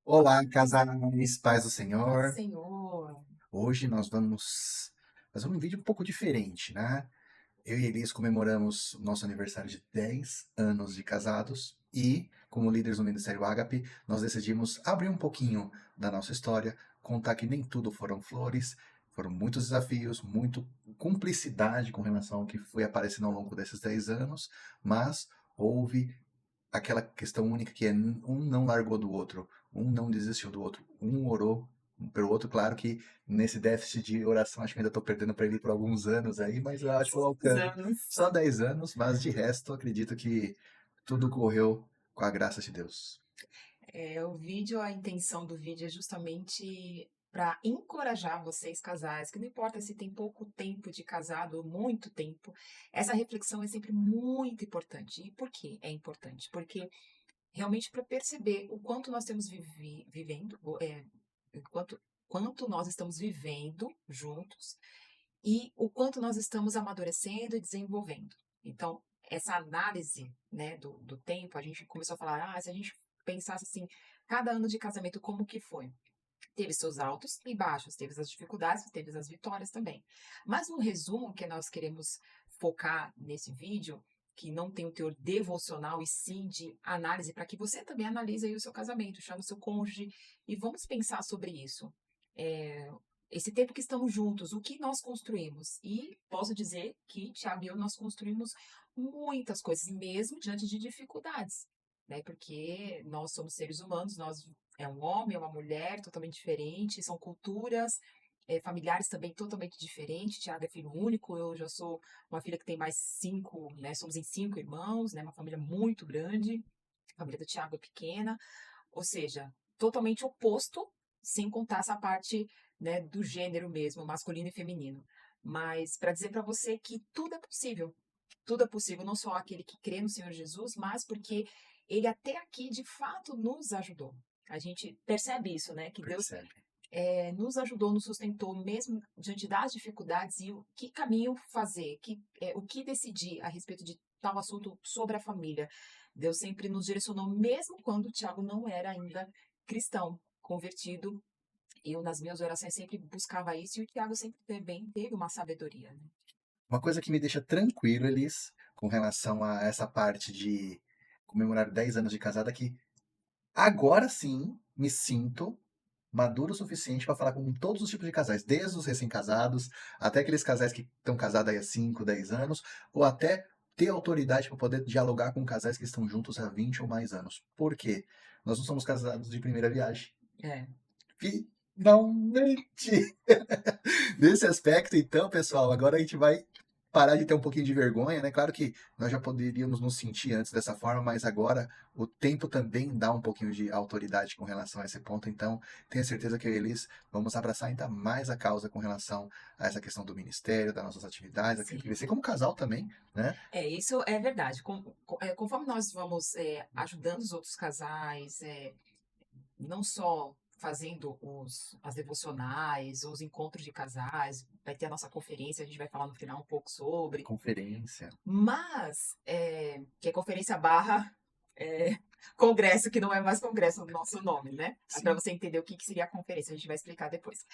Olá, casais, paz do Paz do Senhor. Senhor. Hoje nós vamos fazer um vídeo um pouco diferente, né? Eu e Elis comemoramos o nosso aniversário de 10 anos de casados e, como líderes do Ministério Ágape, nós decidimos abrir um pouquinho da nossa história, contar que nem tudo foram flores, foram muitos desafios, muito cumplicidade com relação ao que foi aparecendo ao longo desses 10 anos, mas houve aquela questão única que é um não largou do outro, um não desistiu do outro, um orou pelo outro. Claro que nesse déficit de oração acho que ainda estou perdendo para ele por alguns anos aí, mas eu acho que eu Os alcanço. anos. Só 10 anos, mas de resto acredito que tudo correu com a graça de Deus. O vídeo, a intenção do vídeo é justamente para encorajar vocês, casais, que não importa se tem pouco tempo de casado ou muito tempo, essa reflexão é sempre muito importante. E por que é importante? Porque realmente para perceber o quanto nós temos vivendo, quanto nós estamos vivendo juntos e o quanto nós estamos amadurecendo e desenvolvendo. Então, essa análise, né, do tempo, a gente começou a falar, se a gente pensasse assim, cada ano de casamento, como que foi? Teve seus altos e baixos, teve as dificuldades, teve as vitórias também. Mas no resumo que nós queremos focar nesse vídeo, que não tem um teor devocional e sim de análise, para que você também analise aí o seu casamento, chame o seu cônjuge e vamos pensar sobre isso. É, esse tempo que estamos juntos, o que nós construímos? E posso dizer que Tiago e eu, nós construímos muitas coisas, mesmo diante de dificuldades, né? Porque nós somos seres humanos, nós é um homem, é uma mulher totalmente diferente, são culturas, familiares também totalmente diferentes. Tiago é filho único, eu já sou uma filha que tem mais cinco, né? Somos em cinco irmãos, né? Uma família muito grande. A família do Tiago é pequena, ou seja, totalmente oposto, sem contar essa parte, né, do gênero mesmo, masculino e feminino. Mas para dizer para você que tudo é possível, não só aquele que crê no Senhor Jesus, mas porque ele até aqui de fato nos ajudou. A gente percebe isso, né? Que Deus Percebe? nos ajudou, nos sustentou mesmo diante das dificuldades e o que caminho fazer, o que decidir a respeito de tal assunto sobre a família. Deus sempre nos direcionou, mesmo quando o Tiago não era ainda cristão, convertido. Eu, nas minhas orações, sempre buscava isso e o Tiago sempre também teve uma sabedoria, né? Uma coisa que me deixa tranquilo, Elis, com relação a essa parte de comemorar 10 anos de casada, é que agora sim me sinto maduro o suficiente para falar com todos os tipos de casais, desde os recém-casados, até aqueles casais que estão casados aí há 5, 10 anos, ou até ter autoridade para poder dialogar com casais que estão juntos há 20 ou mais anos. Por quê? Nós não somos casados de primeira viagem. É. Finalmente! Nesse aspecto, então, pessoal, agora a gente vai parar de ter um pouquinho de vergonha, né? Claro que nós já poderíamos nos sentir antes dessa forma, mas agora o tempo também dá um pouquinho de autoridade com relação a esse ponto. Então, tenho certeza que eu e Elis vamos abraçar ainda mais a causa com relação a essa questão do ministério, das nossas atividades, aquilo que vai Sim. ser como casal também, né? Isso é verdade. Conforme nós vamos ajudando os outros casais, não só fazendo as devocionais, os encontros de casais, vai ter a nossa conferência, a gente vai falar no final um pouco sobre, Conferência. mas que é conferência barra é, congresso, que não é mais congresso no nosso nome, né? Para Sim. você entender o que seria a conferência, a gente vai explicar depois.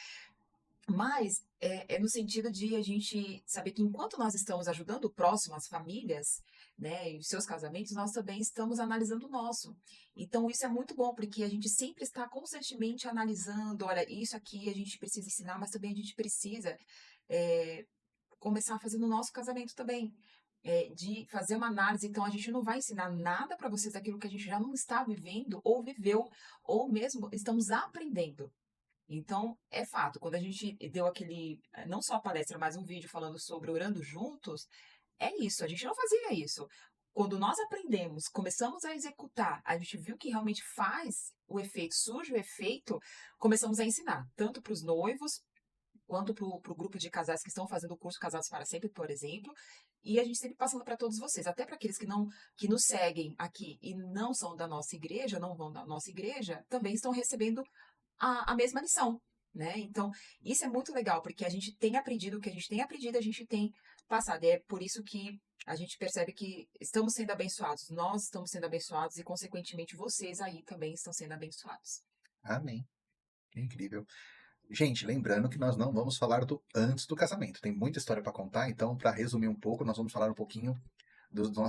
Mas é no sentido de a gente saber que enquanto nós estamos ajudando o próximo, as famílias, né, e os seus casamentos, nós também estamos analisando o nosso. Então, isso é muito bom, porque a gente sempre está constantemente analisando, olha, isso aqui a gente precisa ensinar, mas também a gente precisa é, começar a fazer no nosso casamento também. De fazer uma análise, então a gente não vai ensinar nada para vocês daquilo que a gente já não está vivendo ou viveu, ou mesmo estamos aprendendo. Então, é fato, quando a gente deu não só a palestra, mas um vídeo falando sobre orando juntos, é isso, a gente não fazia isso. Quando nós aprendemos, começamos a executar, a gente viu que realmente faz o efeito, surge o efeito, começamos a ensinar, tanto para os noivos, quanto para o grupo de casais que estão fazendo o curso Casados para Sempre, por exemplo, e a gente sempre passando para todos vocês, até para aqueles que nos seguem aqui e não são da nossa igreja, não vão da nossa igreja, também estão recebendo a mesma lição, né? Então, isso é muito legal, porque a gente tem aprendido o que a gente tem aprendido, a gente tem passado. E é por isso que a gente percebe que estamos sendo abençoados, nós estamos sendo abençoados e, consequentemente, vocês aí também estão sendo abençoados. Amém. Incrível. Gente, lembrando que nós não vamos falar do antes do casamento. Tem muita história para contar, então, para resumir um pouco, nós vamos falar um pouquinho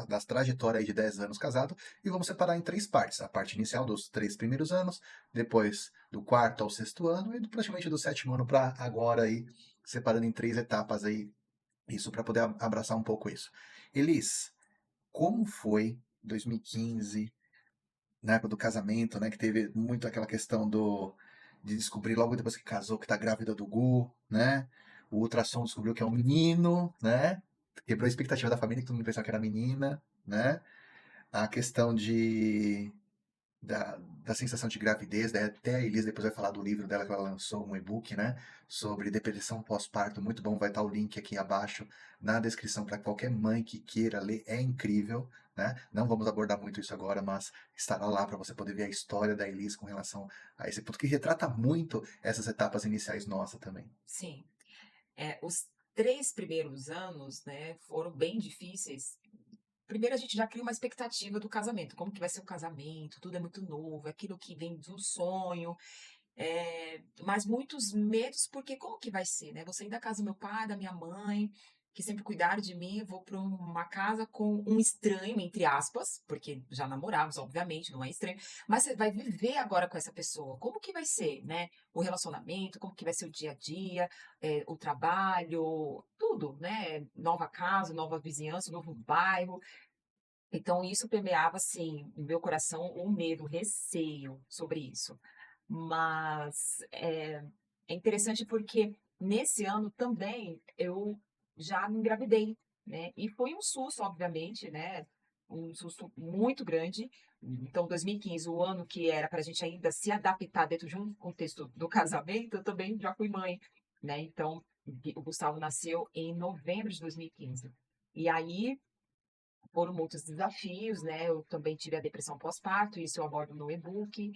das trajetórias aí de 10 anos casado e vamos separar em três partes. A parte inicial dos 3 primeiros anos, depois do quarto ao sexto ano e praticamente do sétimo ano para agora aí, separando em três etapas aí, isso para poder abraçar um pouco isso. Elis, como foi 2015, na época do casamento, né, que teve muito aquela questão de descobrir logo depois que casou que tá grávida do Gu, né? O ultrassom descobriu que é um menino, né? Quebrou a expectativa da família, que todo mundo pensava que era menina, né? A questão da sensação de gravidez, né? Até a Elisa depois vai falar do livro dela que ela lançou, um e-book, né? Sobre depressão pós-parto, muito bom, vai estar o link aqui abaixo na descrição para qualquer mãe que queira ler, é incrível, né? Não vamos abordar muito isso agora, mas estará lá para você poder ver a história da Elisa com relação a esse ponto, que retrata muito essas etapas iniciais nossa também. Sim. Os 3 primeiros anos, né, foram bem difíceis. Primeiro a gente já cria uma expectativa do casamento, como que vai ser o casamento, tudo é muito novo, é aquilo que vem de um sonho, mas muitos medos, porque como que vai ser, né? Vou sair da casa do meu pai, da minha mãe, que sempre cuidaram de mim, vou para uma casa com um estranho, entre aspas, porque já namorávamos, obviamente, não é estranho, mas você vai viver agora com essa pessoa. Como que vai ser, né? O relacionamento, como que vai ser o dia a dia, o trabalho, tudo, né? Nova casa, nova vizinhança, novo bairro. Então, isso permeava, assim, no meu coração, o medo, o receio sobre isso. Mas é interessante porque nesse ano também eu já me engravidei, né? E foi um susto, obviamente, né? Um susto muito grande. Então, 2015, o ano que era para a gente ainda se adaptar dentro de um contexto do casamento, eu também já fui mãe, né? Então, o Gustavo nasceu em novembro de 2015. E aí foram muitos desafios, né? Eu também tive a depressão pós-parto, isso eu abordo no e-book.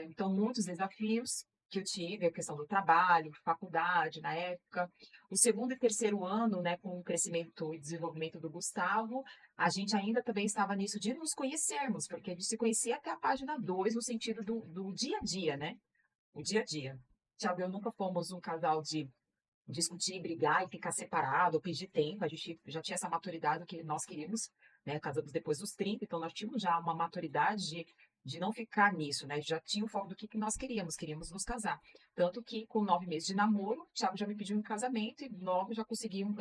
Então, muitos desafios que eu tive, a questão do trabalho, faculdade na época. O segundo e terceiro ano, né, com o crescimento e desenvolvimento do Gustavo, a gente ainda também estava nisso de nos conhecermos, porque a gente se conhecia até a página 2 no sentido do dia a dia, né? O dia a dia. Tiago e eu nunca fomos um casal de discutir, brigar e ficar separado, ou pedir tempo. A gente já tinha essa maturidade que nós queríamos, né? Casamos depois dos 30, então nós tínhamos já uma maturidade de não ficar nisso, né? Já tinha o foco do que nós queríamos nos casar. Tanto que, com 9 meses de namoro, o Thiago já me pediu um casamento e logo já conseguimos,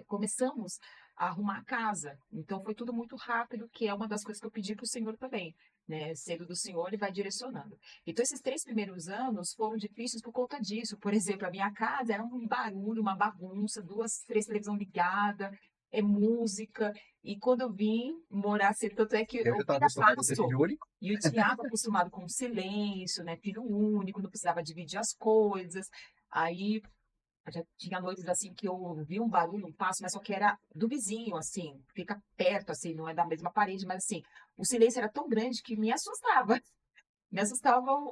começamos a arrumar a casa. Então foi tudo muito rápido, que é uma das coisas que eu pedi para o Senhor também, né? Sendo do Senhor, ele vai direcionando. Então, esses 3 primeiros anos foram difíceis por conta disso. Por exemplo, a minha casa era um barulho, uma bagunça, duas, três televisão ligada, música. E quando eu vim morar assim, tanto é que Eu já eu estava era acostumado a ser pasto. filho único. E o Tiago acostumado com o silêncio, né? Filho único, não precisava dividir as coisas. Aí já tinha noites assim que eu ouvi um barulho, um passo, mas só que era do vizinho, assim, fica perto, assim, não é da mesma parede, mas assim, o silêncio era tão grande que me assustava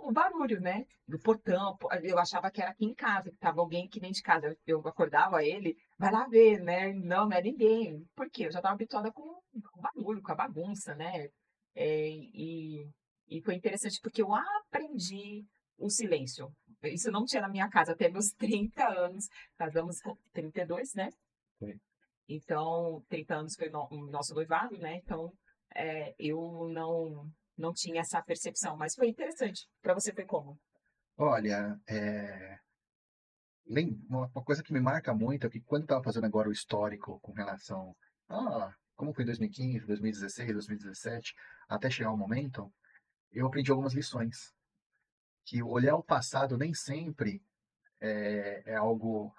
o barulho, né? Do portão. Eu achava que era aqui em casa, que estava alguém aqui dentro de casa. Eu acordava ele, vai lá ver, né? Não, não é ninguém. Por quê? Eu já estava habituada com o barulho, com a bagunça, né? É, e, e foi interessante porque eu aprendi o silêncio. Isso não tinha na minha casa até meus 30 anos. Casamos com 32, né? Foi. Então, 30 anos foi o nosso noivado, né? Então, eu não tinha essa percepção, mas foi interessante. Para você foi como? Olha, uma coisa que me marca muito é que quando eu estava fazendo agora o histórico com relação a como foi 2015, 2016, 2017, até chegar o momento, eu aprendi algumas lições. Que olhar o passado nem sempre é algo,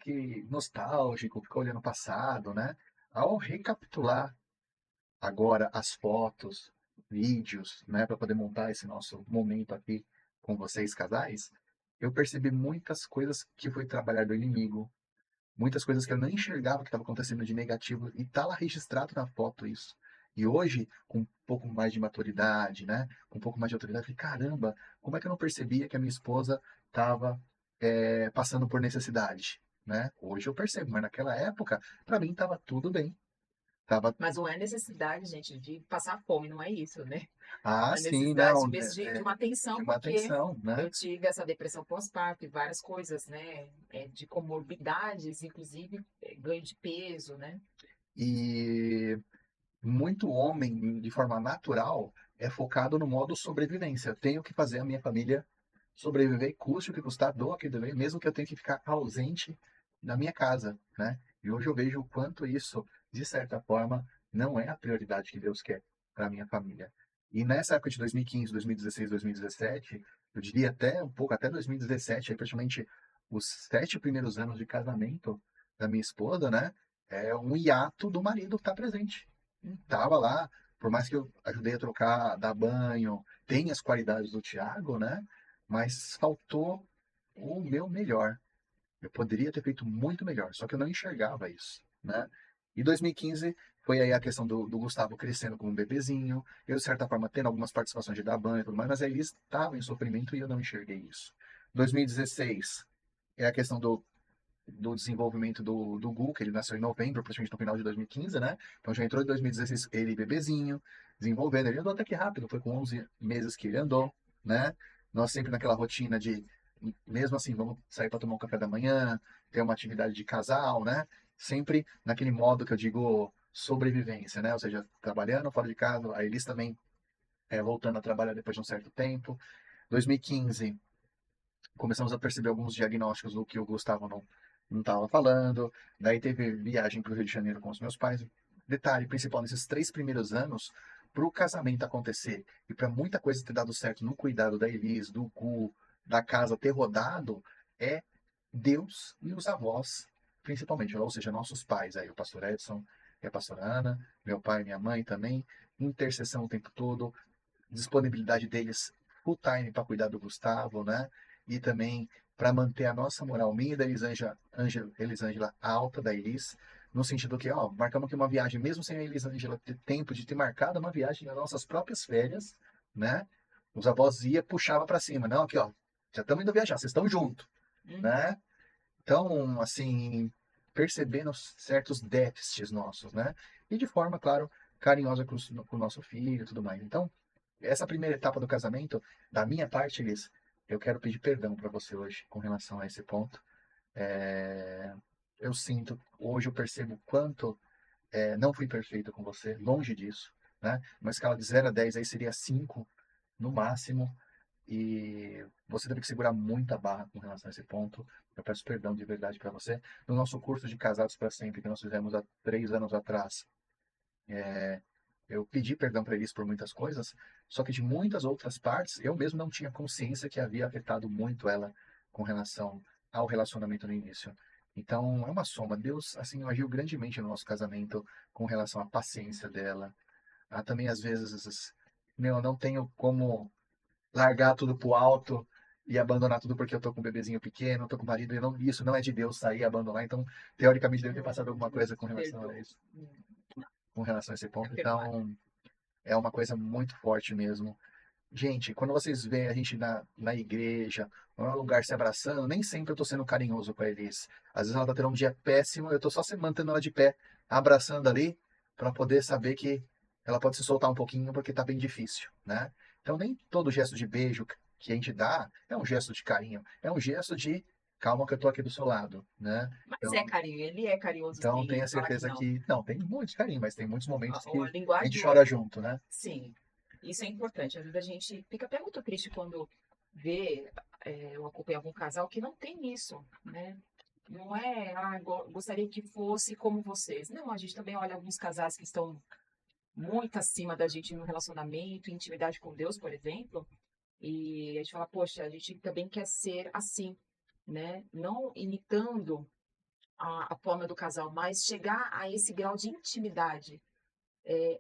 que nostálgico, ficar olhando o passado, né? Ao recapitular agora as fotos, vídeos, né, para poder montar esse nosso momento aqui com vocês, casais, eu percebi muitas coisas que foi trabalhar do inimigo, muitas coisas que eu não enxergava que estava acontecendo de negativo e tá lá registrado na foto isso. E hoje, com um pouco mais de maturidade, né, com um pouco mais de autoridade, eu falei, caramba, como é que eu não percebia que a minha esposa estava passando por necessidade, né? Hoje eu percebo, mas naquela época, para mim estava tudo bem. Tava, Mas não é necessidade, gente, de passar fome, não é isso, né? ah, A sim, necessidade não, mesmo de uma de atenção, uma porque atenção, né? eu tive essa depressão pós-parto e várias coisas, né? De comorbidades, inclusive ganho de peso, né? E muito homem, de forma natural, é focado no modo sobrevivência. Eu tenho que fazer a minha família sobreviver, custe o que custar, dou o que doer, mesmo que eu tenha que ficar ausente da minha casa, né? E hoje eu vejo o quanto isso, de certa forma, não é a prioridade que Deus quer para a minha família. E nessa época de 2015, 2016, 2017, eu diria até um pouco, até 2017, aí praticamente os 7 primeiros anos de casamento da minha esposa, né? É um hiato do marido estar presente. Uhum. Tava lá, por mais que eu ajudei a trocar, dar banho, tem as qualidades do Thiago, né? Mas faltou o meu melhor. Eu poderia ter feito muito melhor, só que eu não enxergava isso, né? E 2015 foi aí a questão do Gustavo crescendo como um bebezinho, eu, de certa forma, tendo algumas participações de dar banho e tudo mais, mas aí ele estava em sofrimento e eu não enxerguei isso. 2016 é a questão do desenvolvimento do Gu, que ele nasceu em novembro, praticamente no final de 2015, né? Então já entrou em 2016 ele bebezinho, desenvolvendo. Ele andou até que rápido, foi com 11 meses que ele andou, né? Nós sempre naquela rotina de, mesmo assim, vamos sair para tomar um café da manhã, ter uma atividade de casal, né? Sempre naquele modo que eu digo sobrevivência, né? Ou seja, trabalhando fora de casa, a Elis também voltando a trabalhar depois de um certo tempo. 2015 começamos a perceber alguns diagnósticos do que o Gustavo não estava falando. Daí teve viagem para o Rio de Janeiro com os meus pais. Detalhe principal nesses 3 primeiros anos, para o casamento acontecer e para muita coisa ter dado certo no cuidado da Elis, do Gu, da casa ter rodado, é Deus e os avós, principalmente, ou seja, nossos pais, aí o pastor Edson e a pastora Ana, meu pai e minha mãe também, intercessão o tempo todo, disponibilidade deles full time para cuidar do Gustavo, né? E também para manter a nossa moral, minha e da Elisângela alta da Elis, no sentido que, ó, marcamos aqui uma viagem, mesmo sem a Elisângela ter tempo de ter marcado uma viagem nas nossas próprias férias, né? Os avós ia puxava para cima, não, aqui, ó, já estamos indo viajar, vocês estão juntos, Uhum. né? Então, assim, percebendo certos déficits nossos, né? E de forma, claro, carinhosa com o nosso filho e tudo mais. Então, essa primeira etapa do casamento, da minha parte, Liz, eu quero pedir perdão para você hoje com relação a esse ponto. É, eu sinto, hoje eu percebo quanto não fui perfeito com você, longe disso, né? Uma escala de 0 a 10 aí seria 5 no máximo, e você teve que segurar muita barra com relação a esse ponto. Eu peço perdão de verdade para você. No nosso curso de Casados para Sempre, que nós fizemos há 3 anos atrás, eu pedi perdão para eles por muitas coisas, só que de muitas outras partes eu mesmo não tinha consciência que havia afetado muito ela com relação ao relacionamento no início. Então é uma soma. Deus assim agiu grandemente no nosso casamento com relação à paciência dela. Também às vezes, meu, eu não tenho como largar tudo pro alto e abandonar tudo porque eu tô com um bebezinho pequeno, tô com o marido, isso não é de Deus sair e abandonar. Então, teoricamente, deve ter Eu passado alguma te coisa com relação a perdoo. isso, com relação a esse É ponto. perdoar. Então, é uma coisa muito forte mesmo. Gente, quando vocês veem a gente na igreja, ou em um lugar se abraçando, nem sempre eu tô sendo carinhoso com a Elis. Às vezes ela tá tendo um dia péssimo, eu tô só se mantendo ela de pé, abraçando ali, para poder saber que ela pode se soltar um pouquinho porque tá bem difícil, né? Então nem todo gesto de beijo que a gente dá é um gesto de carinho, é um gesto de calma que eu tô aqui do seu lado, né? Mas é Então, carinho, ele é carinhoso então sim, tenha fala que certeza não. que, não, tem muito carinho, mas tem muitos momentos A que a linguagem gente do chora amor, junto, né? sim, isso é importante. Às vezes a gente fica até muito triste quando vê ou acompanha algum casal que não tem isso, né? Não é, gostaria que fosse como vocês. Não, a gente também olha alguns casais que estão muito acima da gente no relacionamento, intimidade com Deus, por exemplo, e a gente fala, poxa, a gente também quer ser assim, né? Não imitando a forma do casal, mas chegar a esse grau de intimidade.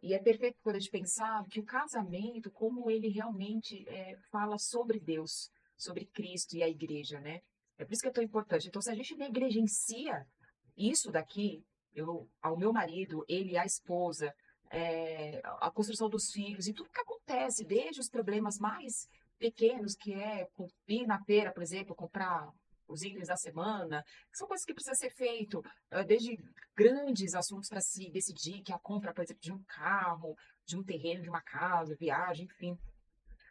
E é perfeito quando a gente pensar que o casamento, como ele realmente fala sobre Deus, sobre Cristo e a igreja, né? É por isso que é tão importante. Então, se a gente negligencia isso daqui, ao meu marido, ele e a esposa, a construção dos filhos e tudo que acontece, desde os problemas mais pequenos, que é ir na feira, por exemplo, comprar os itens da semana, que são coisas que precisam ser feito, desde grandes assuntos para se decidir, que é a compra, por exemplo, de um carro, de um terreno, de uma casa, viagem, enfim.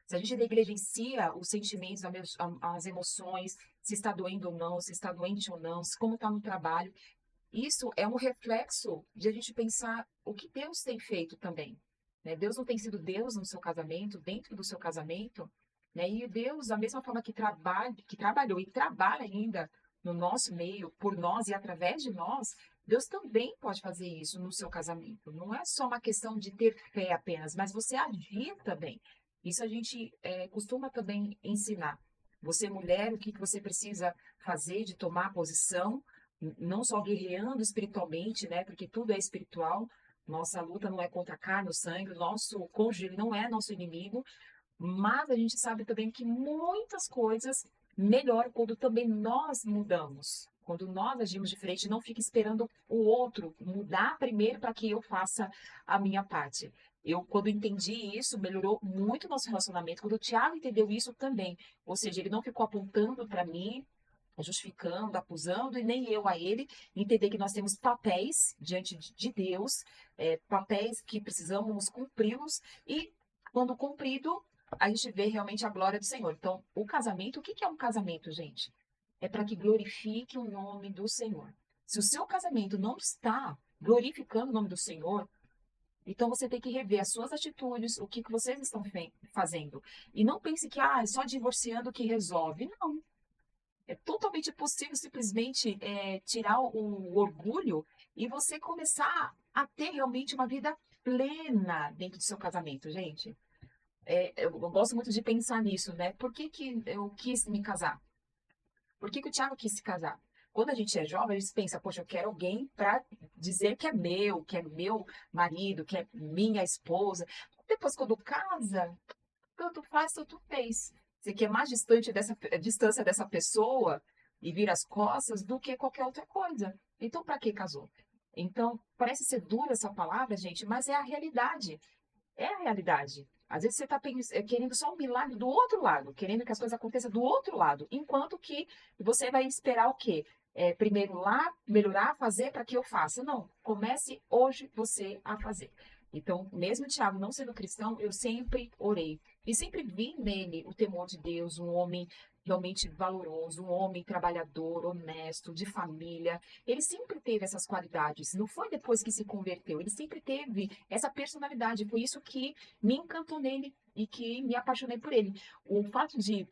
Se a gente negligencia os sentimentos, as emoções, se está doendo ou não, se está doente ou não, como está no trabalho, isso é um reflexo de a gente pensar o que Deus tem feito também, né? Deus não tem sido Deus no seu casamento, dentro do seu casamento, né? E Deus, da mesma forma que trabalhou e trabalha ainda no nosso meio, por nós e através de nós, Deus também pode fazer isso no seu casamento. Não é só uma questão de ter fé apenas, mas você agir também. Isso a gente costuma também ensinar. Você, mulher, o que que você precisa fazer de tomar posição, não só guerreando espiritualmente, né? Porque tudo é espiritual. Nossa luta não é contra a carne, o sangue, o nosso cônjuge ele não é nosso inimigo, mas a gente sabe também que muitas coisas melhoram quando também nós mudamos. Quando nós agimos diferente, não fica esperando o outro mudar primeiro para que eu faça a minha parte. Eu, quando entendi isso, melhorou muito o nosso relacionamento. Quando o Thiago entendeu isso também. Ou seja, ele não ficou apontando para mim, justificando, acusando, e nem eu a ele, entender que nós temos papéis diante de Deus, papéis que precisamos cumpri-los, e quando cumprido, a gente vê realmente a glória do Senhor. Então, o casamento, o que que é um casamento, gente? É para que glorifique o nome do Senhor. Se o seu casamento não está glorificando o nome do Senhor, então você tem que rever as suas atitudes, o que que vocês estão fazendo. E não pense que é só divorciando que resolve. Não, é totalmente possível simplesmente tirar o orgulho e você começar a ter realmente uma vida plena dentro do seu casamento, gente. Eu gosto muito de pensar nisso, né? Por que que eu quis me casar? Por que que o Thiago quis se casar? Quando a gente é jovem, a gente pensa, poxa, eu quero alguém para dizer que é meu marido, que é minha esposa. Depois, quando casa, tanto faz, tanto fez. Você quer mais distância dessa pessoa e vira as costas do que qualquer outra coisa. Então, para que casou? Então, parece ser dura essa palavra, gente, mas é a realidade. É a realidade. Às vezes você está querendo só um milagre do outro lado, querendo que as coisas aconteçam do outro lado, enquanto que você vai esperar o quê? Primeiro lá, melhorar, fazer para que eu faça. Não, comece hoje você a fazer. Então, mesmo o Thiago não sendo cristão, eu sempre orei. E sempre vi nele o temor de Deus, um homem realmente valoroso, um homem trabalhador, honesto, de família. Ele sempre teve essas qualidades. Não foi depois que se converteu, ele sempre teve essa personalidade. Foi isso que me encantou nele e que me apaixonei por ele. O fato de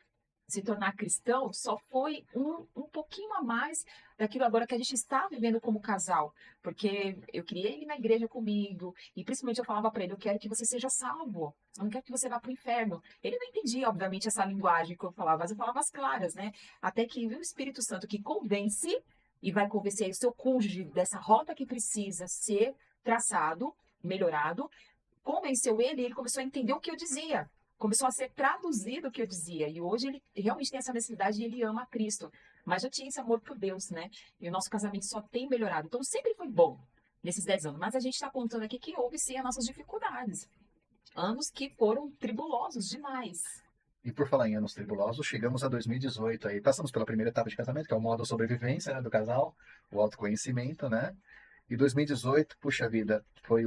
se tornar cristão só foi um pouquinho a mais daquilo agora que a gente está vivendo como casal, porque eu criei ele na igreja comigo e principalmente eu falava para ele, eu quero que você seja salvo, eu não quero que você vá para o inferno. Ele não entendia, obviamente, essa linguagem que eu falava, mas eu falava as claras, né? Até que o Espírito Santo que convence e vai convencer o seu cônjuge dessa rota que precisa ser traçado, melhorado, convenceu ele e ele começou a entender o que eu dizia. Começou a ser traduzido o que eu dizia. E hoje ele realmente tem essa necessidade e ele ama a Cristo. Mas já tinha esse amor por Deus, né? E o nosso casamento só tem melhorado. Então sempre foi bom nesses 10 anos. Mas a gente está contando aqui que houve sim as nossas dificuldades. Anos que foram tribulosos demais. E por falar em anos tribulosos, chegamos a 2018 aí. Passamos pela primeira etapa de casamento, que é o modo sobrevivência, né, do casal, o autoconhecimento, né? E 2018, puxa vida, foi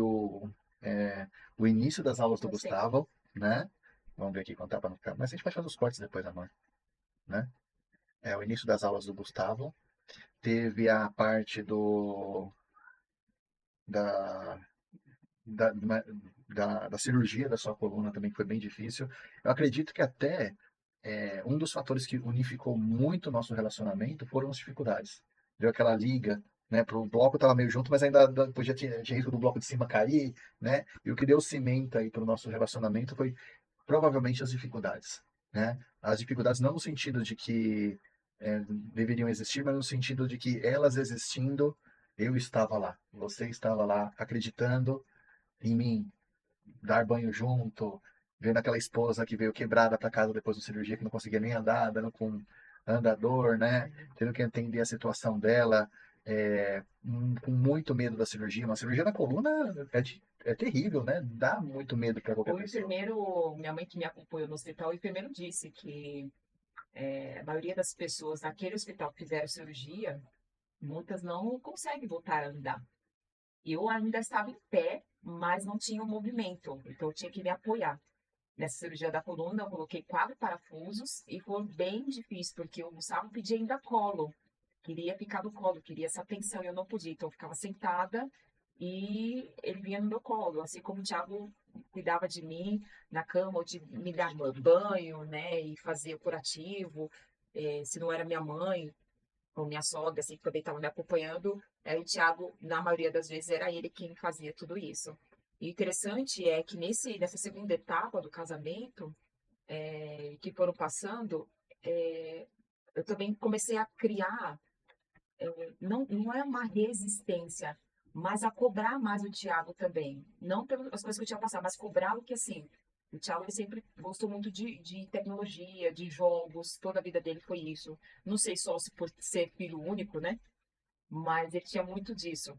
é, o início das aulas do Eu sei. Gustavo, né? Vamos ver aqui contar para não ficar. Mas a gente pode fazer os cortes depois, amor, né? É o início das aulas do Gustavo. Teve a parte da, da, da cirurgia da sua coluna também, que foi bem difícil. Eu acredito que até um dos fatores que unificou muito o nosso relacionamento foram as dificuldades. Deu aquela liga, né? Pro bloco tava meio junto, mas ainda podia tinha risco do bloco de cima cair, né? E o que deu cimento aí pro nosso relacionamento foi provavelmente as dificuldades, né? As dificuldades não no sentido de que deveriam existir, mas no sentido de que elas existindo, eu estava lá, você estava lá, acreditando em mim, dar banho junto, vendo aquela esposa que veio quebrada para casa depois da cirurgia, que não conseguia nem andar, dando com andador, né? Tendo que entender a situação dela, com muito medo da cirurgia. Uma cirurgia na coluna é terrível, né? Dá muito medo para qualquer O pessoa. enfermeiro, minha mãe que me acompanhou no hospital, o enfermeiro disse que A maioria das pessoas naquele hospital que fizeram cirurgia, muitas não conseguem voltar a andar. Eu ainda estava em pé, mas não tinha o movimento, então eu tinha que me apoiar. Nessa cirurgia da coluna, eu coloquei 4 parafusos e foi bem difícil, porque o Gustavo pedia ainda colo, queria ficar no colo, queria essa atenção, e eu não podia. Então, eu ficava sentada e ele vinha no meu colo, assim como o Thiago cuidava de mim na cama, ou de me dar banho, né, e fazer o curativo. Se não era minha mãe ou minha sogra, assim, que também estava me acompanhando, o Thiago, na maioria das vezes, era ele quem fazia tudo isso. E o interessante é que nessa segunda etapa do casamento, que foram passando, é, eu também comecei a criar, não é uma resistência, mas a cobrar mais o Thiago também. Não pelas coisas que eu tinha passado, mas cobrar o que, assim, o Thiago ele sempre gostou muito de tecnologia, de jogos, toda a vida dele foi isso. Não sei só se por ser filho único, né? Mas ele tinha muito disso.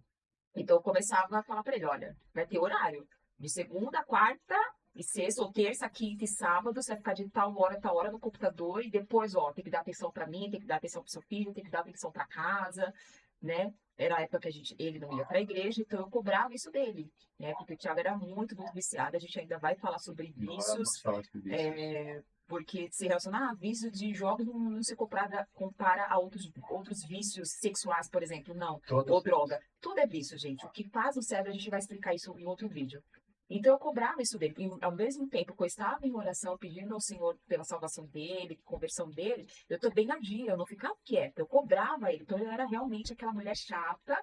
Então eu começava a falar para ele, olha, vai ter horário. De segunda, quarta e sexta, ou terça, quinta e sábado, você vai ficar de tal hora no computador e depois, ó, tem que dar atenção para mim, tem que dar atenção para seu filho, tem que dar atenção para casa, né? Era a época que ele não ia para a igreja, então eu cobrava isso dele, né? Porque o Thiago era muito, muito viciado. A gente ainda vai falar sobre Vamos vícios, falar sobre vícios. porque se relaciona a vício de jogos não se compara a outros vícios sexuais, por exemplo, não, ou Todos droga. Tudo é vício, gente. O que faz no cérebro, a gente vai explicar isso em outro vídeo. Então eu cobrava isso dele. E, ao mesmo tempo que eu estava em oração pedindo ao Senhor pela salvação dele, conversão dele, eu também agia, eu não ficava quieta, eu cobrava ele. Então eu era realmente aquela mulher chata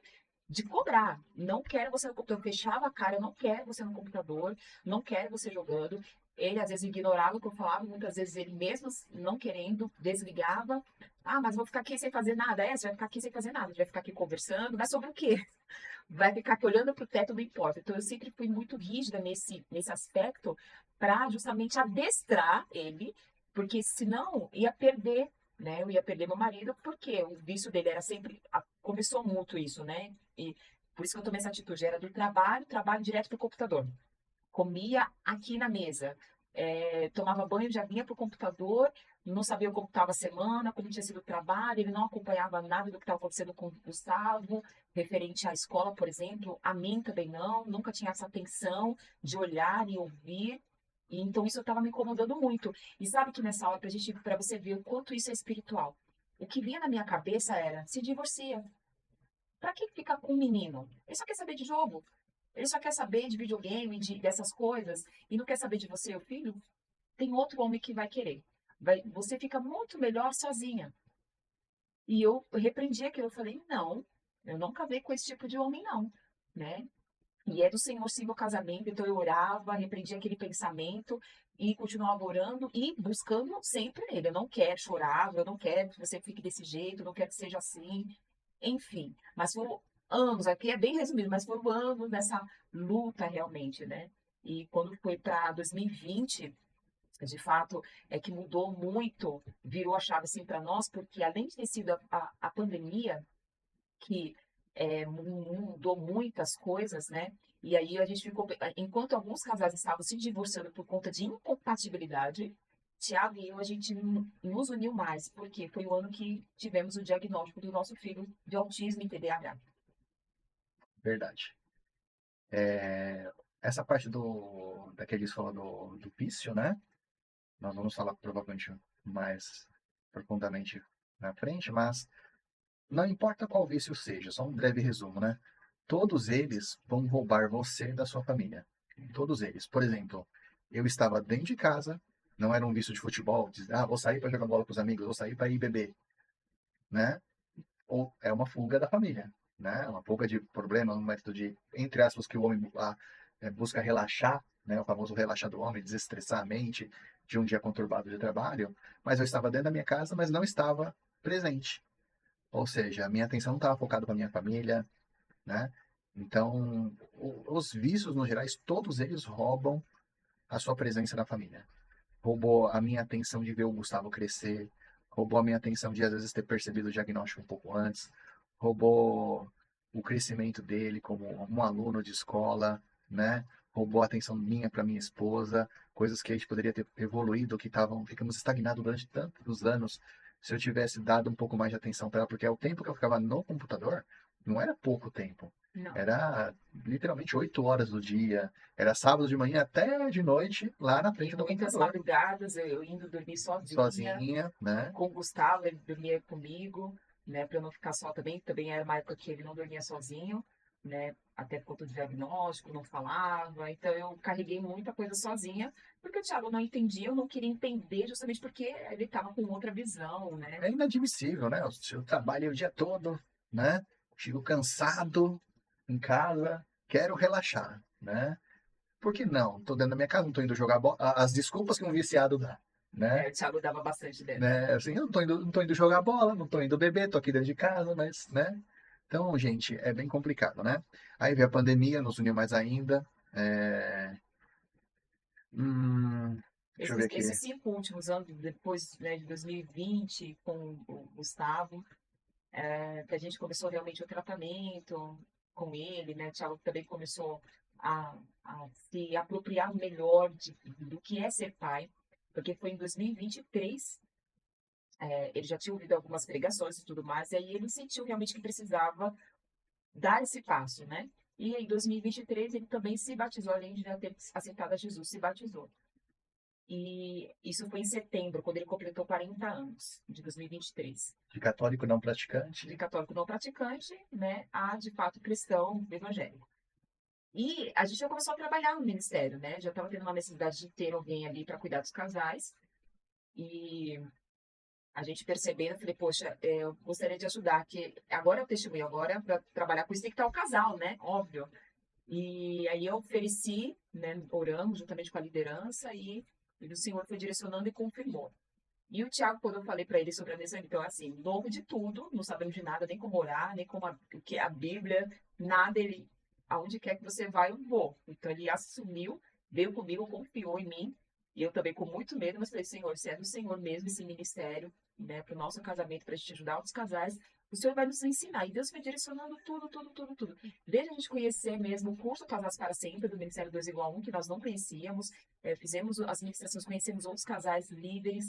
de cobrar. Não quero você no computador. Eu fechava a cara, eu não quero você no computador, não quero você jogando. Ele às vezes ignorava o que eu falava, muitas vezes ele mesmo não querendo, desligava. Ah, mas vou ficar aqui sem fazer nada. Você vai ficar aqui sem fazer nada, a gente vai ficar aqui conversando, mas sobre o quê? Vai ficar aqui olhando para o teto, não importa. Então eu sempre fui muito rígida nesse aspecto para justamente adestrar ele, porque senão ia perder, né? Eu ia perder meu marido, porque o vício dele era sempre. Começou muito isso, né? E por isso que eu tomei essa atitude, era do trabalho, trabalho direto para o computador. Comia aqui na mesa. Tomava banho, já vinha para o computador, não sabia como estava a semana, como tinha sido o trabalho, ele não acompanhava nada do que estava acontecendo com o Gustavo, referente à escola, por exemplo, a mim também não, nunca tinha essa atenção de olhar e ouvir, e então isso estava me incomodando muito. E sabe que nessa hora, para você ver o quanto isso é espiritual, o que vinha na minha cabeça era, se divorcia. Para que ficar com um menino? Ele só quer saber de jogo. Ele só quer saber de videogame, dessas coisas, e não quer saber de você, o filho. Tem outro homem que vai querer. Você fica muito melhor sozinha. E eu repreendi aquilo. Eu falei, não, eu não casei com esse tipo de homem, não. Né? E é do Senhor sim o casamento. Então eu orava, repreendia aquele pensamento e continuava orando e buscando sempre nele. Eu não quero chorar, eu não quero que você fique desse jeito, eu não quero que seja assim. Enfim, mas foram anos, aqui é bem resumido, mas foram anos nessa luta realmente, né? E quando foi para 2020, de fato, é que mudou muito, virou a chave assim para nós, porque além de ter sido a pandemia, que mudou muitas coisas, né? E aí a gente ficou, enquanto alguns casais estavam se divorciando por conta de incompatibilidade, Tiago e eu, a gente nos uniu mais, porque foi o ano que tivemos o diagnóstico do nosso filho de autismo e TDAH. verdade. É, essa parte da que eles falam do vício, né? Nós vamos falar provavelmente mais profundamente na frente, mas não importa qual vício seja, só um breve resumo, né? Todos eles vão roubar você da sua família. Todos eles. Por exemplo, eu estava dentro de casa, não era um vício de futebol, vou sair para jogar bola com os amigos, vou sair para ir beber, né? Ou é uma fuga da família, né? Uma fuga de problema, um método de, entre aspas, que o homem busca relaxar, né? O famoso relaxar do homem, desestressar a mente de um dia conturbado de trabalho. Mas eu estava dentro da minha casa, mas não estava presente. Ou seja, a minha atenção não estava focada para minha família, né? Então, os vícios, no geral, todos eles roubam a sua presença na família. Roubou a minha atenção de ver o Gustavo crescer, roubou a minha atenção de, às vezes, ter percebido o diagnóstico um pouco antes, roubou o crescimento dele como um aluno de escola, né? Roubou a atenção minha para minha esposa, coisas que a gente poderia ter evoluído, ficamos estagnados durante tantos anos, se eu tivesse dado um pouco mais de atenção para ela, porque o tempo que eu ficava no computador não era pouco tempo. Não. Era literalmente 8 horas do dia, era sábado de manhã até de noite, lá na E frente do muitas computador, madrugadas eu indo dormir sozinha, sozinha, né? com o Gustavo, ele dormia comigo, né, para eu não ficar só também. Também era uma época que ele não dormia sozinho, né, até por conta do diagnóstico, não falava. Então eu carreguei muita coisa sozinha, porque o Thiago não entendia, eu não queria entender, justamente porque ele estava com outra visão, né? É inadmissível, né? Eu trabalho o dia todo, né? Chego cansado em casa, quero relaxar, né? Por que não? Tô dentro da minha casa, não tô indo jogar bola. As desculpas que um viciado dá, né? É, o Thiago dava bastante dessa. Né? Assim, eu não tô indo jogar bola, não tô indo beber, tô aqui dentro de casa, mas, né? Então, gente, é bem complicado, né? Aí veio a pandemia, nos uniu mais ainda. É... Deixa eu ver aqui. Esses 5 últimos anos, depois, né, de 2020, com o Gustavo, que a gente começou realmente o tratamento com ele, né? O Thiago também começou a se apropriar melhor do que é ser pai, porque foi em 2023, ele já tinha ouvido algumas pregações e tudo mais, e aí ele sentiu realmente que precisava dar esse passo, né? E em 2023 ele também se batizou, além de já ter aceitado a Jesus, se batizou. E isso foi em setembro, quando ele completou 40 anos, de 2023. De católico não praticante. De católico não praticante, né, a de fato cristão evangélico. E a gente já começou a trabalhar no ministério, né? Já estava tendo uma necessidade de ter alguém ali para cuidar dos casais. E a gente percebendo, eu falei, poxa, eu gostaria de ajudar, que agora é o testemunho, agora para trabalhar com isso tem que estar o casal, né? Óbvio. E aí eu ofereci, né? Oramos juntamente com a liderança e o Senhor foi direcionando e confirmou. E o Tiago, quando eu falei para ele sobre a missão, então, assim, novo de tudo, não sabemos de nada, nem como orar, nem como o que é a Bíblia, nada, ele, aonde quer que você vá, eu vou. Então, ele assumiu, veio comigo, confiou em mim, e eu também com muito medo, mas falei, Senhor, se é do Senhor mesmo esse ministério, né, para o nosso casamento, para a gente ajudar outros casais, o Senhor vai nos ensinar. E Deus foi direcionando tudo, tudo, tudo, tudo. Desde a gente conhecer mesmo o curso Casados para Sempre, do Ministério 2 igual a 1, que nós não conhecíamos, fizemos as ministrações, conhecemos outros casais líderes,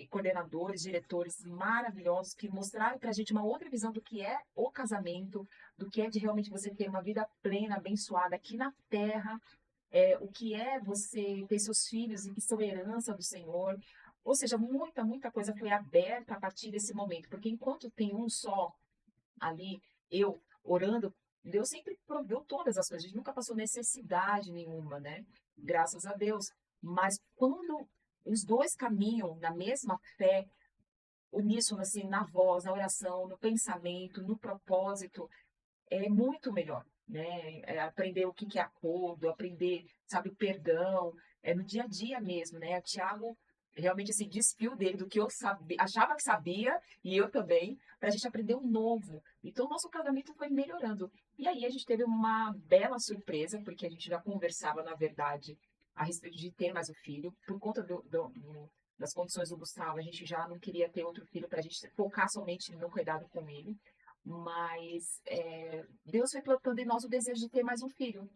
coordenadores, diretores maravilhosos que mostraram para a gente uma outra visão do que é o casamento, do que é de realmente você ter uma vida plena, abençoada aqui na terra, o que é você ter seus filhos e que são herança do Senhor. Ou seja, muita, muita coisa foi aberta a partir desse momento, porque enquanto tem um só ali, eu orando, Deus sempre proveu todas as coisas, a gente nunca passou necessidade nenhuma, né? Graças a Deus. Mas quando os dois caminham na mesma fé, uníssono, assim, na voz, na oração, no pensamento, no propósito, é muito melhor, né? Aprender o que que é acordo, aprender, sabe, o perdão, no dia a dia mesmo, né? O Tiago realmente se despiu dele do que eu sabia, achava que sabia, e eu também, para a gente aprender um novo. Então, nosso casamento foi melhorando. E aí a gente teve uma bela surpresa, porque a gente já conversava, na verdade, a respeito de ter mais um filho, por conta das condições do Gustavo, a gente já não queria ter outro filho para a gente focar somente no cuidado com ele. Mas Deus foi plantando em nós o desejo de ter mais um filho.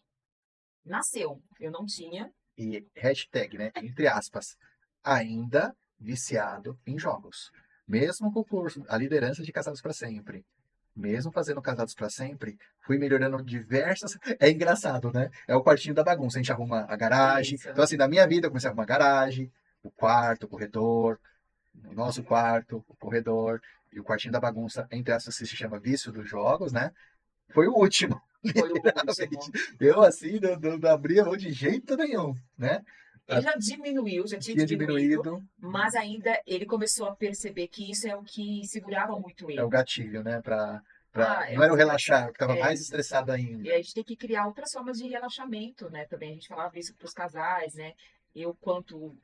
Nasceu, eu não tinha. E hashtag, né? Entre aspas, ainda viciado em jogos. Mesmo com o curso, a liderança de Casados para Sempre. Mesmo fazendo Casados para Sempre, fui melhorando diversas. É engraçado, né? É o quartinho da bagunça. A gente arruma a garagem. Isso. Então, assim, na minha vida, eu comecei a arrumar a garagem, o quarto, o corredor, o nosso quarto, o corredor. E o quartinho da bagunça, entre essas, se chama Vício dos Jogos, né? Foi o último, Foi o literalmente. último. Eu, assim, não abria mão de jeito nenhum, né? Ele já diminuiu, já tinha Tinha diminuído, diminuído, mas ainda ele começou a perceber que isso é o que segurava muito é o ele. gatilho, né? Ah, Não era o relaxar, eu ficava é, mais estressado e ainda. a gente tem que criar outras formas de relaxamento, né? Também a gente falava isso para os casais, né? Eu, quanto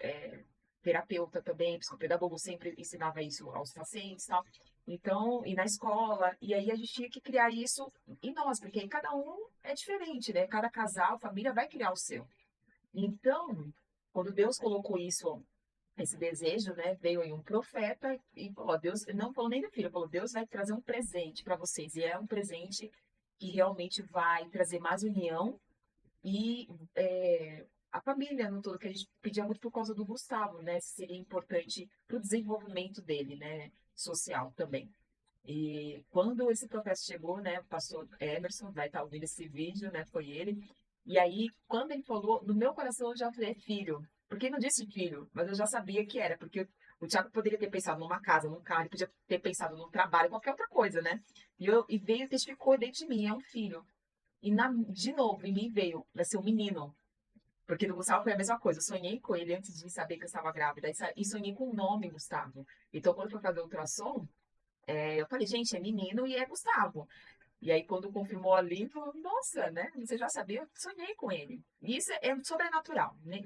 terapeuta também, psicopedagogo, sempre ensinava isso aos pacientes e tal. Então, e na escola, e aí a gente tinha que criar isso em nós, porque aí cada um é diferente, né? Cada casal, família vai criar o seu. Então, quando Deus colocou isso, esse desejo, né? Veio aí um profeta e falou, Deus, não falou nem do filho, falou, Deus vai trazer um presente para vocês. E é um presente que realmente vai trazer mais união e a família no todo, que a gente pedia muito por causa do Gustavo, né? Seria importante para o desenvolvimento dele, né? Social também. E quando esse profeta chegou, né, o pastor Emerson vai estar ouvindo esse vídeo, né, foi ele. E aí, quando ele falou, no meu coração eu já falei, é filho. Porque não disse filho, mas eu já sabia que era, porque o Tiago poderia ter pensado numa casa, num carro, ele podia ter pensado num trabalho, qualquer outra coisa, né? E veio e testificou dentro de mim, é um filho. E de novo, em mim veio, vai ser um menino. Porque no Gustavo foi a mesma coisa. Eu sonhei com ele antes de saber que eu estava grávida. E sonhei com o nome Gustavo. Então, quando eu fui fazer o ultrassom, eu falei, gente, é menino e é Gustavo. E aí, quando confirmou ali, eu falei, nossa, né? Você já sabia? Eu sonhei com ele. E isso é sobrenatural. Né?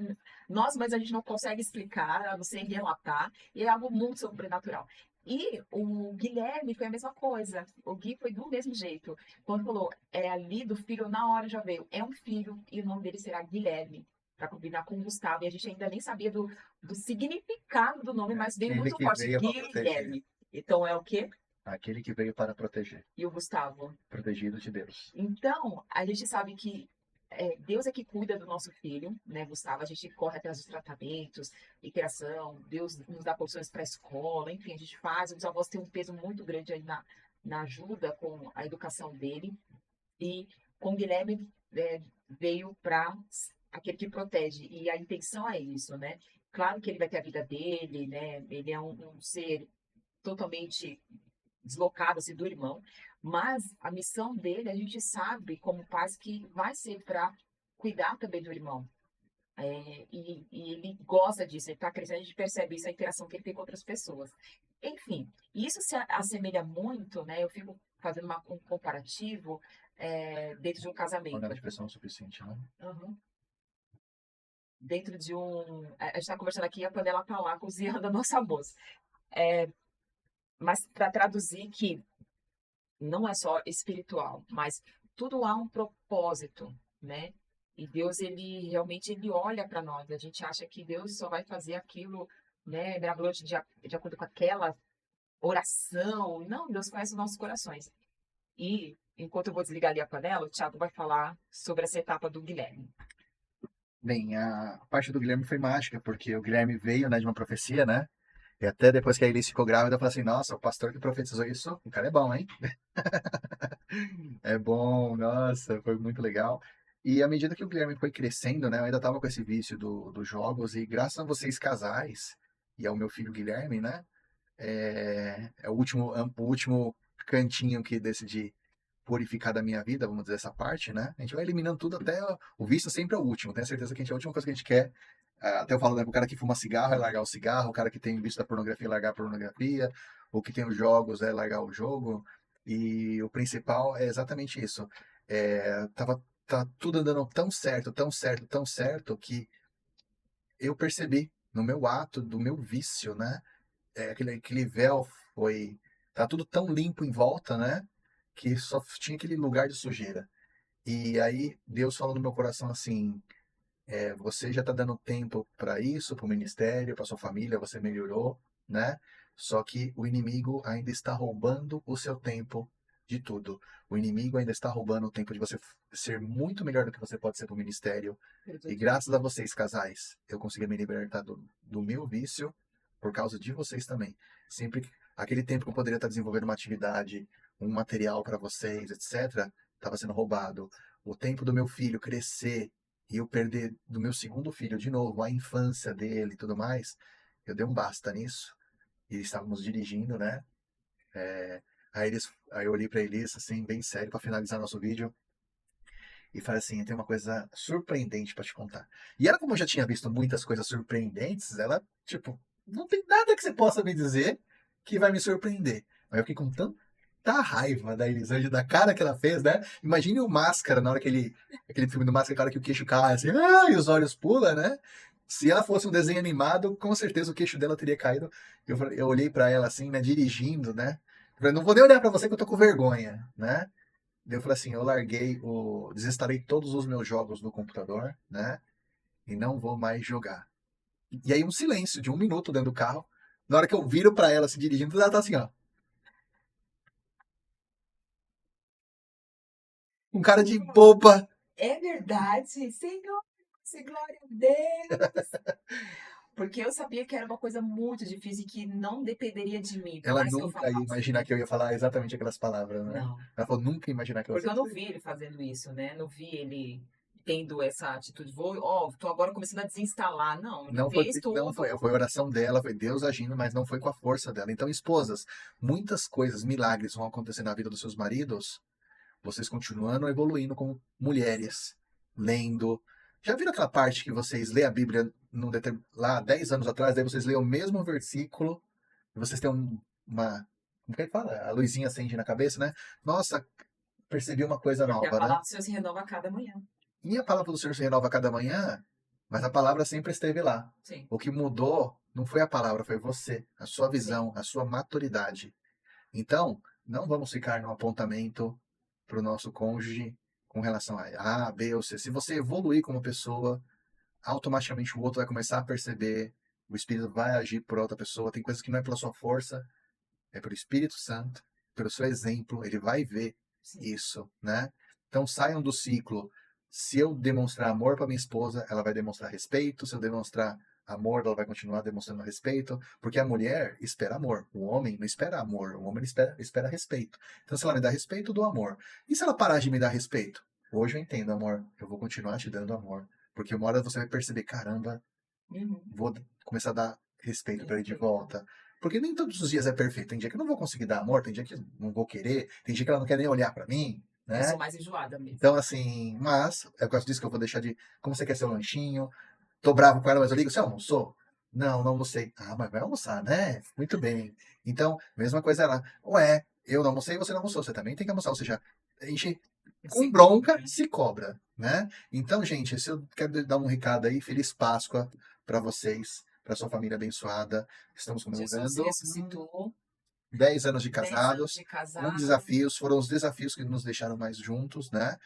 Nós, mas a gente não consegue explicar, a não ser relatar. E é algo muito sobrenatural. E o Guilherme foi a mesma coisa. O Gui foi do mesmo jeito. Quando falou, é ali do filho, na hora já veio. É um filho e o nome dele será Guilherme. Para combinar com o Gustavo. E a gente ainda nem sabia do significado do nome, mas veio Aquele muito que forte. veio para proteger. Guilherme. Então é o quê? Aquele que veio para proteger. E o Gustavo. Protegido de Deus. Então, a gente sabe que Deus é que cuida do nosso filho, né, Gustavo? A gente corre atrás dos tratamentos e criação, Deus nos dá porções para a escola, enfim, a gente faz. Os avós têm um peso muito grande aí na ajuda com a educação dele. E com o Guilherme veio para aquele que protege. E a intenção é isso, né? Claro que ele vai ter a vida dele, né? Ele é um ser totalmente deslocado assim, do irmão, mas a missão dele, a gente sabe como pais que vai ser para cuidar também do irmão. E ele gosta disso, ele está crescendo, a gente percebe isso, a interação que ele tem com outras pessoas. Enfim, isso se assemelha muito, né? Eu fico fazendo um comparativo dentro de um Panela casamento. de pressão suficiente, né? Uhum. Dentro de um. A gente está conversando aqui, a panela está lá cozinhando a nossa moça. Mas para traduzir que não é só espiritual, mas tudo há um propósito, né? E Deus, ele realmente ele olha para nós. A gente acha que Deus só vai fazer aquilo, né, mirabolante de acordo com aquela oração. Não, Deus conhece os nossos corações. E enquanto eu vou desligar ali a panela, o Thiago vai falar sobre essa etapa do Guilherme. Bem, a parte do Guilherme foi mágica, porque o Guilherme veio, né, de uma profecia, né? E até depois que a Elis ficou grávida, eu falei assim, nossa, o pastor que profetizou isso, o cara é bom, hein? É bom, nossa, foi muito legal. E à medida que o Guilherme foi crescendo, né, eu ainda tava com esse vício dos jogos, e graças a vocês casais, e ao meu filho Guilherme, né, é o último cantinho que decidi purificar da minha vida, vamos dizer essa parte, né? A gente vai eliminando tudo até o vício sempre é o último. Tenho certeza que a última coisa que a gente quer. Até eu falo, né? O cara que fuma cigarro é largar o cigarro, o cara que tem vício da pornografia é largar a pornografia, o que tem os jogos é largar o jogo. E o principal é exatamente isso. Tá tudo andando tão certo, tão certo, tão certo, que eu percebi no meu ato, do meu vício, né? Aquele véu foi. Tá tudo tão limpo em volta, né? Que só tinha aquele lugar de sujeira. E aí Deus falou no meu coração assim: você já está dando tempo para isso, para o ministério, para sua família, você melhorou, né? Só que o inimigo ainda está roubando o seu tempo de tudo. O inimigo ainda está roubando o tempo de você ser muito melhor do que você pode ser para o ministério. E graças a vocês, casais, eu consegui me libertar do meu vício por causa de vocês também. Sempre aquele tempo que eu poderia estar desenvolvendo uma atividade, um material para vocês, etc., estava sendo roubado. O tempo do meu filho crescer e eu perder do meu segundo filho de novo, a infância dele e tudo mais, eu dei um basta nisso. E estávamos dirigindo, né? Aí eu olhei para eles, assim, bem sério, para finalizar nosso vídeo. E falei assim: eu tenho uma coisa surpreendente para te contar. E ela, como eu já tinha visto muitas coisas surpreendentes, ela, tipo, não tem nada que você possa me dizer que vai me surpreender. Mas eu fiquei com tanta raiva da Elisângela, da cara que ela fez, né? Imagine o Máscara, na hora que aquele filme do Máscara, cara que o queixo cai assim, e os olhos pulam, né? Se ela fosse um desenho animado, com certeza o queixo dela teria caído. Eu olhei para ela assim, né, dirigindo, né? Eu falei, não vou nem olhar para você que eu tô com vergonha, né? Daí eu falei assim, desinstalei todos os meus jogos do computador, né? E não vou mais jogar. E aí um silêncio de 1 minuto dentro do carro. Na hora que eu viro pra ela se dirigindo, ela tá assim, ó. Com cara de boba. É verdade, Senhor. disse, glória a Deus. Porque eu sabia que era uma coisa muito difícil e que não dependeria de mim, por Ela mais que eu nunca ia falasse, imaginar né? que eu ia falar exatamente aquelas palavras, né? Não. Ela falou, nunca ia imaginar que eu Porque fosse eu não dizer. vi ele fazendo isso, né? Não vi ele tendo essa atitude. Tô agora começando a desinstalar. Não, ele Não foi, fez não tudo. foi, foi oração dela, foi Deus agindo, mas não foi com a força dela. Então, esposas, muitas coisas, milagres vão acontecer na vida dos seus maridos, vocês continuando evoluindo como mulheres, lendo. Já viram aquela parte que vocês lêem a Bíblia lá 10 anos atrás, daí vocês leem o mesmo versículo, e vocês têm uma. Como que ele fala? A luzinha acende na cabeça, né? Nossa, percebi uma coisa Porque a nova, né? palavra do Senhor se renova a cada manhã. E a palavra do Senhor se renova a cada manhã, mas a palavra sempre esteve lá. Sim, O que mudou não foi a palavra, foi você, a sua sim. visão, a sua maturidade. Então, não vamos ficar no apontamento para o nosso cônjuge com relação a A, B ou C. Se você evoluir como pessoa, automaticamente o outro vai começar a perceber, o Espírito vai agir por outra pessoa. Tem coisas que não é pela sua força, é pelo Espírito Santo, pelo seu exemplo, ele vai ver Sim. isso, né? Então saiam do ciclo. Se eu demonstrar amor para minha esposa, ela vai demonstrar respeito. Se eu demonstrar amor, ela vai continuar demonstrando respeito, porque a mulher espera amor. O homem não espera amor, o homem espera respeito. Então se ela me dá respeito, eu dou amor. E se ela parar de me dar respeito? Hoje eu entendo, amor. Eu vou continuar te dando amor, porque uma hora você vai perceber, caramba, Uhum. vou começar a dar respeito para ele de Respeito. volta. Porque nem todos os dias é perfeito. Tem dia que eu não vou conseguir dar amor, tem dia que eu não vou querer, tem dia que ela não quer nem olhar para mim, Eu sou né? mais enjoada mesmo. Então, assim, mas é por causa disso que eu vou deixar de. Como você quer seu lanchinho? Tô bravo com ela, mas eu ligo, você almoçou? Não, não almocei. Ah, mas vai almoçar, né? Muito bem. Então, mesma coisa lá. Ué, eu não almocei e você não almoçou. Você também tem que almoçar. Ou seja, a gente, Se com bronca, cobra. se cobra, né? Então, gente, se eu quero dar um recado aí, Feliz Páscoa para vocês, para sua família abençoada. Estamos Jesus comemorando ressuscitou. 10 anos de 10 anos casados, de com casado. desafios, foram os desafios que nos deixaram mais juntos, né?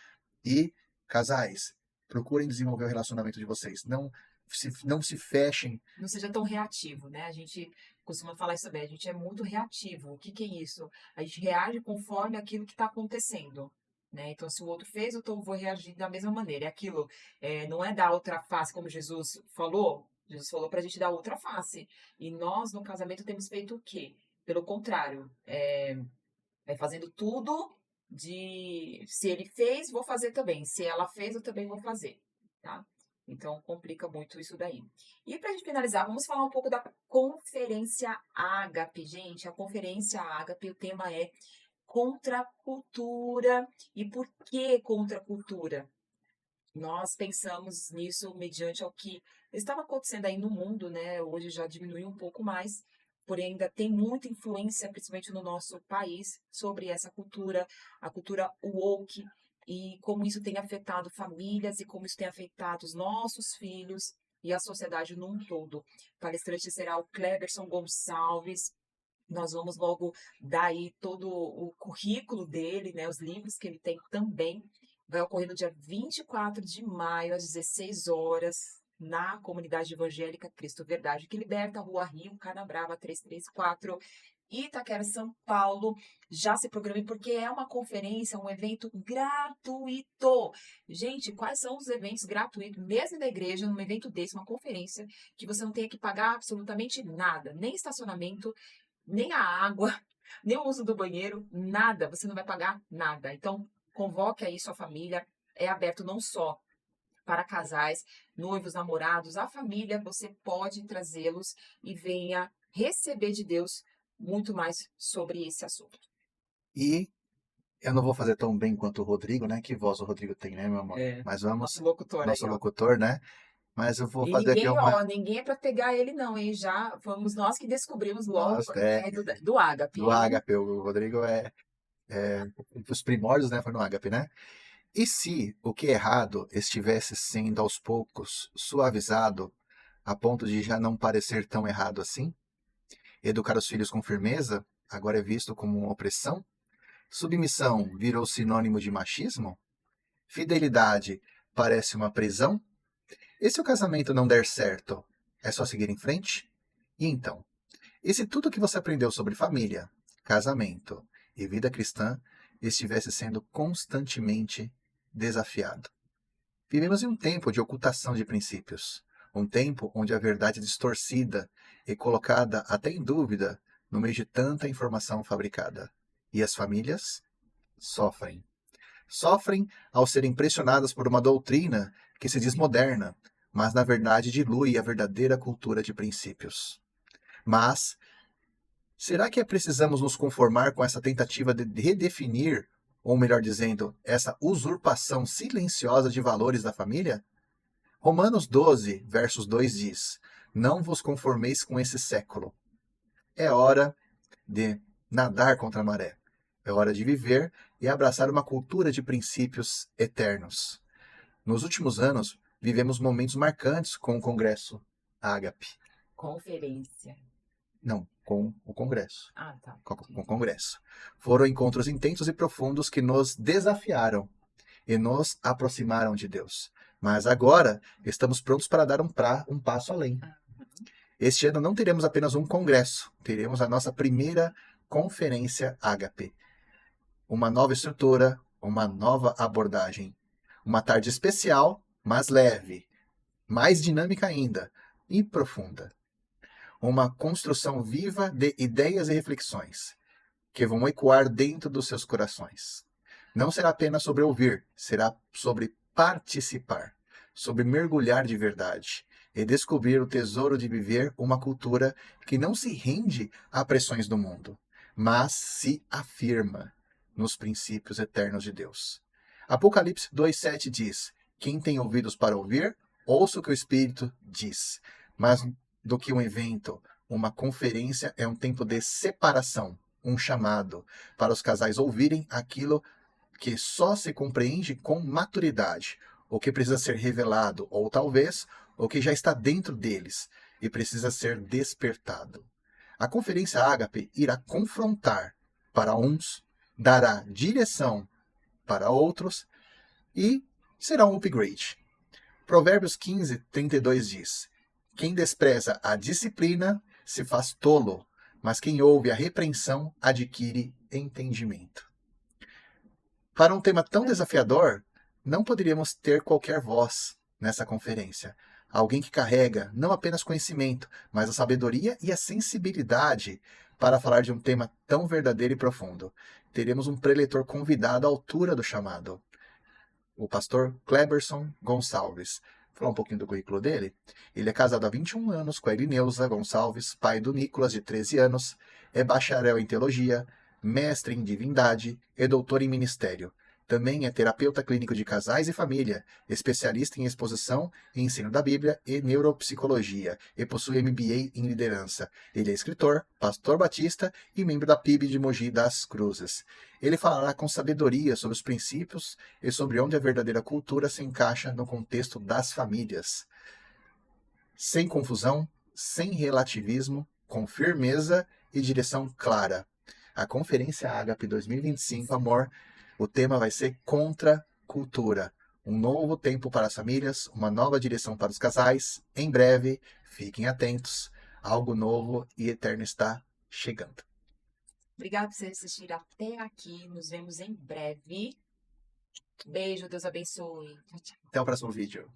E casais, procurem desenvolver o relacionamento de vocês. Não se fechem. Não seja tão reativo, né? A gente costuma falar isso bem, a gente é muito reativo. O que que é isso? A gente reage conforme aquilo que está acontecendo, né? Então, se o outro fez, eu vou reagir da mesma maneira. É aquilo, não é dar outra face, como Jesus falou. Jesus falou para a gente dar outra face. E nós, no casamento, temos feito o quê? Pelo contrário, fazendo tudo de se ele fez, vou fazer também. Se ela fez, eu também vou fazer, tá? Então complica muito isso daí. E para a gente finalizar, vamos falar um pouco da Conferência Ágape, gente. A Conferência Ágape, o tema é contra a cultura. E por que contra a cultura? Nós pensamos nisso mediante ao que estava acontecendo aí no mundo, né? Hoje já diminuiu um pouco mais, porém ainda tem muita influência, principalmente no nosso país, sobre essa cultura, a cultura woke, e como isso tem afetado famílias e como isso tem afetado os nossos filhos e a sociedade num todo. O palestrante será o Cleberson Gonçalves. Nós vamos logo dar aí todo o currículo dele, né, os livros que ele tem também. Vai ocorrer no dia 24 de maio, às 16 horas, na comunidade evangélica Cristo Verdade, que liberta, Rua Rio, Canabrava 334, Itaquera, São Paulo. Já se programe, porque é uma conferência, um evento gratuito. Gente, quais são os eventos gratuitos, mesmo da igreja, num evento desse, uma conferência, que você não tenha que pagar absolutamente nada, nem estacionamento, nem a água, nem o uso do banheiro, nada, você não vai pagar nada. Então, convoque aí sua família, é aberto não só para casais, noivos, namorados, a família, você pode trazê-los e venha receber de Deus muito mais sobre esse assunto. E eu não vou fazer tão bem quanto o Rodrigo, né? Que voz o Rodrigo tem, né, meu amor? É, Mas vamos, nosso locutor nosso aí, ó. locutor, né? Mas eu vou E fazer aqui ninguém, uma. ó, ninguém é para pegar ele não, hein? Já fomos nós que descobrimos logo Nossa, é. do Ágape, Do hein? Ágape, o Rodrigo os primórdios, né? Foi no Ágape, né? E se o que é errado estivesse sendo aos poucos suavizado a ponto de já não parecer tão errado assim? Educar os filhos com firmeza agora é visto como uma opressão? Submissão virou sinônimo de machismo? Fidelidade parece uma prisão? E se o casamento não der certo, é só seguir em frente? E então? E se tudo que você aprendeu sobre família, casamento e vida cristã estivesse sendo constantemente desafiado? Vivemos em um tempo de ocultação de princípios, um tempo onde a verdade é distorcida e colocada até em dúvida no meio de tanta informação fabricada. E as famílias sofrem. Sofrem ao serem pressionadas por uma doutrina que se diz moderna, mas na verdade dilui a verdadeira cultura de princípios. Mas será que precisamos nos conformar com essa tentativa de redefinir, ou melhor dizendo, essa usurpação silenciosa de valores da família? Romanos 12, versos 2 diz: Não vos conformeis com esse século. É hora de nadar contra a maré. É hora de viver e abraçar uma cultura de princípios eternos. Nos últimos anos, vivemos momentos marcantes com o Congresso Ágape. Conferência. Não, com o Congresso. Ah, tá. Com o Congresso. Foram encontros intensos e profundos que nos desafiaram e nos aproximaram de Deus. Mas agora estamos prontos para dar um passo além. Este ano não teremos apenas um congresso, teremos a nossa primeira conferência Ágape. Uma nova estrutura, uma nova abordagem. Uma tarde especial, mas leve, mais dinâmica ainda e profunda. Uma construção viva de ideias e reflexões que vão ecoar dentro dos seus corações. Não será apenas sobre ouvir, será sobre participar, sobre mergulhar de verdade e descobrir o tesouro de viver uma cultura que não se rende a pressões do mundo, mas se afirma nos princípios eternos de Deus. Apocalipse 2,7 diz: Quem tem ouvidos para ouvir, ouça o que o Espírito diz. Mas do que um evento, uma conferência é um tempo de separação, um chamado para os casais ouvirem aquilo que só se compreende com maturidade, o que precisa ser revelado, ou talvez o que já está dentro deles e precisa ser despertado. A conferência Ágape irá confrontar para uns, dará direção para outros e será um upgrade. Provérbios 15, 32 diz: Quem despreza a disciplina se faz tolo, mas quem ouve a repreensão adquire entendimento. Para um tema tão desafiador, não poderíamos ter qualquer voz nessa conferência. Alguém que carrega não apenas conhecimento, mas a sabedoria e a sensibilidade para falar de um tema tão verdadeiro e profundo. Teremos um preletor convidado à altura do chamado, o pastor Kleberson Gonçalves. Vou falar um pouquinho do currículo dele. Ele é casado há 21 anos com a Elineusa Gonçalves, pai do Nicolas, de 13 anos, é bacharel em teologia, mestre em divindade e doutor em ministério. Também é terapeuta clínico de casais e família, especialista em exposição e ensino da Bíblia e neuropsicologia, e possui MBA em liderança. Ele é escritor, pastor batista e membro da PIB de Mogi das Cruzes. Ele falará com sabedoria sobre os princípios e sobre onde a verdadeira cultura se encaixa no contexto das famílias. Sem confusão, sem relativismo, com firmeza e direção clara. A Conferência Ágape 2025, amor, o tema vai ser Contra Cultura. Um novo tempo para as famílias, uma nova direção para os casais. Em breve, fiquem atentos, algo novo e eterno está chegando. Obrigada por você assistir até aqui. Nos vemos em breve. Beijo, Deus abençoe. Tchau, tchau. Até o próximo vídeo.